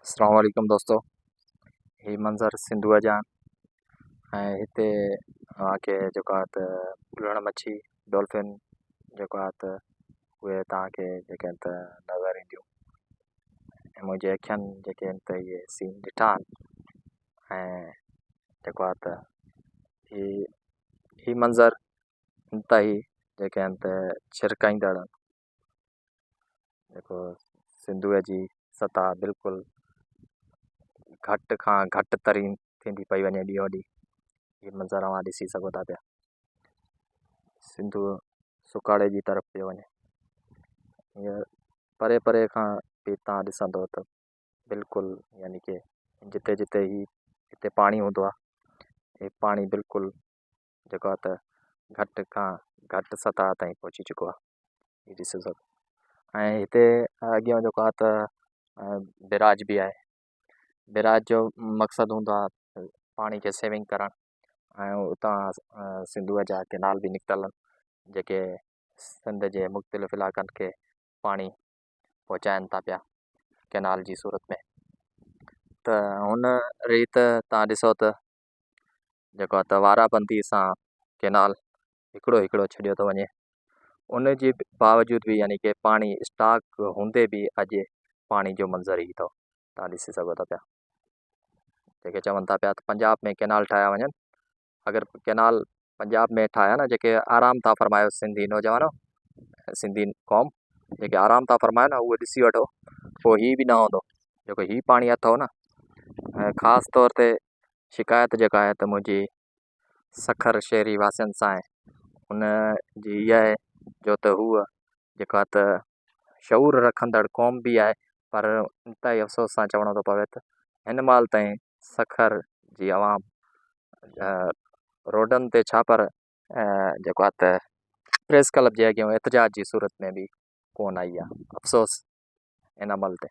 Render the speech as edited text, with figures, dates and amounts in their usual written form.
अस्सलाम वालेकुम दोस्तों। ही मंज़र सिंधुआ जा ऐं हिते तव्हांखे जेको आहे त उलण मच्छी डॉल्फिन जेको आहे त उहे तव्हांखे जेके आहिनि त नज़र ईंदियूं ऐं मुंहिंजे अखियुनि जेके आहिनि त इहे सीन ॾिठा आहिनि ऐं जेको आहे त ही मंज़र इंतिहाई जेके आहिनि त छिरकाईंदड़ जेको सिंधुअ जी सतह बिल्कुलु घटि खां घटि तरीन थींदी पई वञे ॾींहों ॾींहुं। हीअ मंज़र तव्हां ॾिसी सघो था पिया, सिंधु सुकाड़े जी तरफ़ पियो वञे। हीअं परे परे खां बि तव्हां ॾिसंदो त बिल्कुलु यानी कि जिते जिते हिते पाणी हूंदो आहे, हे पाणी बिल्कुलु जेको आहे त घटि खां घटि सतह ताईं पहुची चुको आहे, हीअ ॾिसी सघो। ऐं हिते अॻियां जेको आहे त बिराज बि आहे। बिराज जो मक़सदु हूंदो आहे पाणी खे सेविंग करणु ऐं उतां सिंधुअ जा केनाल बि निकितल आहिनि जेके सिंध जे मुख़्तलिफ़ इलाइक़नि खे पाणी पहुचाइनि था पिया केनाल जी सूरत में। त हुन रीत तव्हां ॾिसो त जेको आहे त वाराबंदी सां केनाल हिकिड़ो हिकिड़ो छॾियो थो वञे, उन जे बावजूद बि यानी कि पाणी स्टॉक हूंदे बि अॼु पाणी जो मंज़र ई अथव, तव्हां ॾिसी सघो था पिया। जेके चवनि था पिया त पंजाब में केनाल ठाहिया वञनि, अगरि केनाल पंजाब में ठाहिया न, जेके आराम था फरमायो सिंधी नौजवानो सिंधी क़ौम जेके आराम था फरमायो न, उहो ॾिसी वठो पोइ हीअ बि न हूंदो जेको हीअ पाणी अथव न। ऐं ख़ासि तौर ते शिकायत जेका आहे त मुंहिंजी सखर शहरी वासियुनि सां आहे, हुन जी इहा आहे जो त हूअ जेको आहे त शऊर रखंदड़ क़ौम बि आहे, पर इंतिहाई अफ़सोस सां चवणो थो पवे त हिन महिल ताईं सखर जी आवाम रोडनि ते छा पर जेको आहे त प्रेस क्लब जे अॻियां एहतजाज जी सूरत में बि कोन आई आहे, अफ़सोस इन अमल ते।